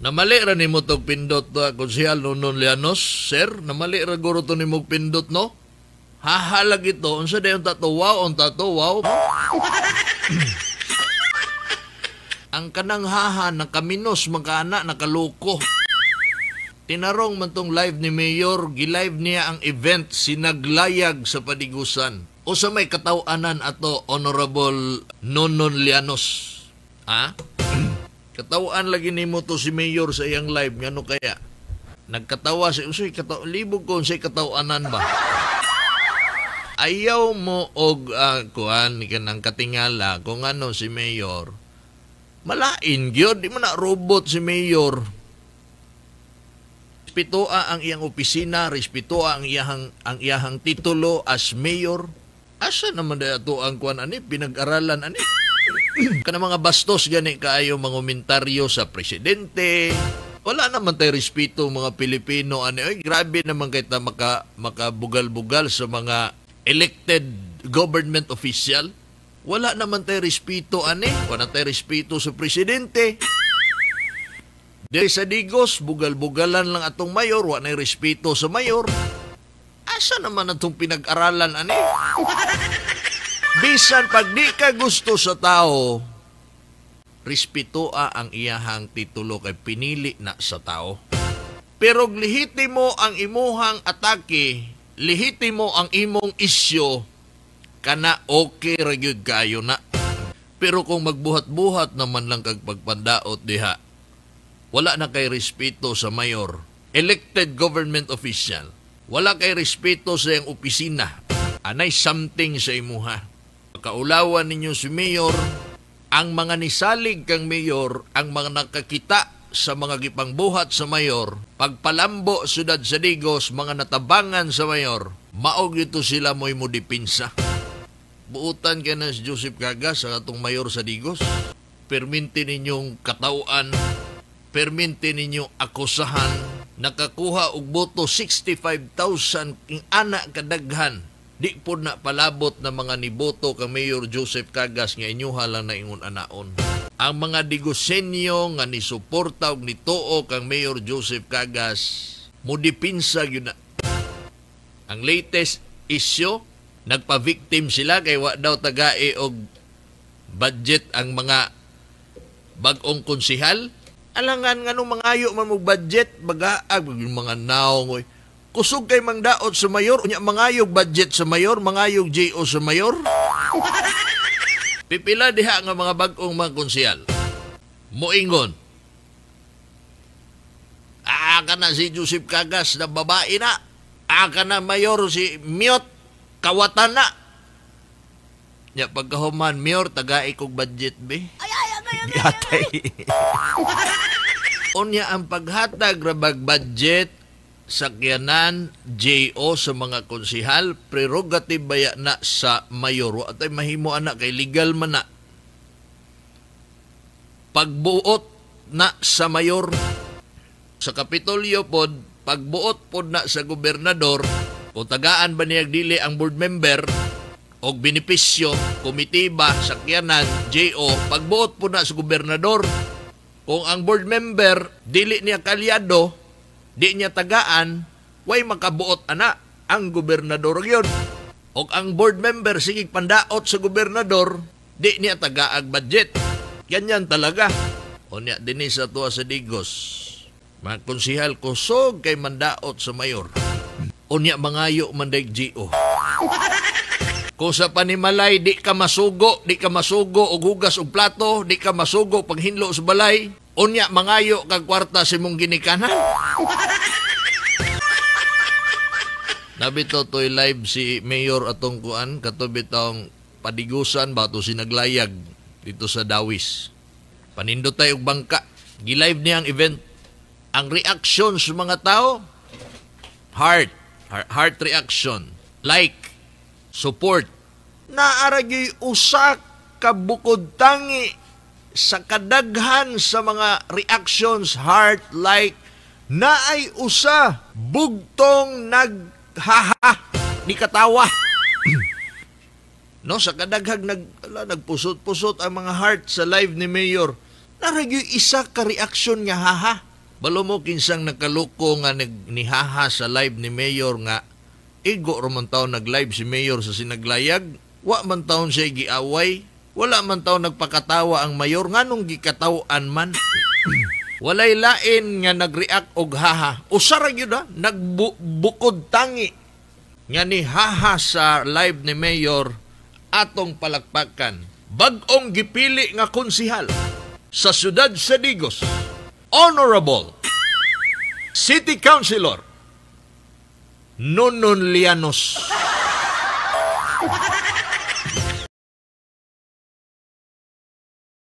Namali ra nimo tog pindot Konsehal Nonon Llanos, sir. Namali ra guro to nimo pindot no. Hahalag ito. Unsa dayon tatuwaw on tatuwaw. Ang kanang haha nakaminos magkana nakaluko. Tinarong man tong live ni Mayor, gilive niya ang event sinaglayag sa Padigusan. O sa may katawanan ato Honorable Nonon Llanos. Ha? Katawaan lagi nimo to si Mayor sa iyang live ngano kaya nagkatawa si usoy libog ko sa katawanan ba ayaw mo og kuan ni kanang katingala kung ano si Mayor malain gyud di man na robot si Mayor. Respetuha ang iyang opisina, respetuha ang iyahang titulo as Mayor. Asa naman dato ang kuan ani pinag-aralan ani kana mga bastos gani kaayo mga komentaryo sa presidente. Wala naman tayo respeto mga Pilipino ani. Ay, grabe naman kita makabugal-bugal sa mga elected government official. Wala naman tayo respeto ani. Wala tayo respeto sa presidente. Diri sa Digos, bugal-bugalan lang atong mayor. Wala na respeto sa mayor. Asa naman atong pinag-aralan ani? Bisan pag di ka gusto sa tao, respetuha ang iyahang titulo kay pinili na sa tao. Pero lihitimo ang imuhang atake, lihitimo ang imong isyo, kana okay ra gyud kayo na. Pero kung magbuhat-buhat naman lang kag pagpandaot diha, wala na kay respeto sa mayor, elected government official. Wala kay respeto sa iyang opisina. Anay something sa imuha. Kaulawan ninyo si Mayor, ang mga nisalig kang Mayor, ang mga nakakita sa mga gipangbuhat sa Mayor, pagpalambo sudad sa Digos, mga natabangan sa Mayor, maog ito sila mo'y mudipinsa. Buutan ka na si Joseph Cagas sa atong Mayor sa Digos. Perminti ninyong katauan, perminti ninyong akusahan, nakakuha og boto 65,000 king anak kadaghan. Di po na palabot na mga niboto kang Mayor Joseph Cagas nga inyuha lang na ingon anaon. Ang mga Digosenyo nga nisuporta og nituo kang Mayor Joseph Cagas mudipinsa yun na. Ang latest issue, nagpa-victim sila kay wa daw tagae og budget ang mga bag-ong konsehal. Alangan nga nung mangayo man mong budget, bagaag mga naong kusog kay mangdaot sa mayor, unya mangayog budget sa mayor, mangayog JO sa mayor. Pipila diha nga mga bag-ong mga konsehal. Moingon. Ka na si Joseph Cagas na babae na. Ka na mayor si Miot, kawatan na. Nya pagkahuman, mayor, tagay kong budget be. Gatay. Unya ang paghatag rabag budget sakyanan JO sa mga konsehal, prerogative baya na sa mayor. At ay mahimo anak kay legal man na. Pagbuot na sa mayor, sa Kapitolyo pod, pagbuot pod na sa gobernador, kung tagaan ba niyag dili ang board member, o benepisyo, komitiba, sakyanan, JO, pagbuot po na sa gobernador. Kung ang board member, dili niya kalyado, di niya tagaan, way makabuot ana ang gobernador yun. O ang board member, sige pandaot sa gobernador, di niya tagaag budget. Ganyan talaga. O niya, dinis sa tuwa sa Digos. Mga konsehal kusog kay mandaot sa mayor. O niya, mangayo mandag GO. Kung sa panimalay, di ka masugo og hugas og plato, di ka masugo paghinlo sa balay, unya mangayo kag kwarta sa imong ginikanan. Nabito to'y live si Mayor atong kuan, katubi taong Padigusan, bato sinaglayag dito sa Dawis. Panindot tayo og bangka. Gilive niya ang event. Ang reaction sa mga tao, heart reaction, like, support. Naaragyoy usa ka bukod tangi sa kadaghan sa mga reactions, heart, like, naay usa bugtong naghaha, ni katawa. No, sa kadaghag nagpusot-pusot ang mga heart sa live ni Mayor. Naragyoy isa ka reaction nga haha. Balo mo kinsang nakaluko nga nihaha sa live ni Mayor nga igo man taon nag-live si Mayor sa sinaglayag, wa man taon siya giaway, wala man taon nagpakatawa ang Mayor, nganong gikatawan man. Walay lain nga nag-react og haha. Usara gyud nagbukod tangi nga ni haha sa live ni Mayor atong palakpakan. Bag-ong gipili nga konsihal sa siyudad sa Digos, Honorable City Councilor Nonon Lianos.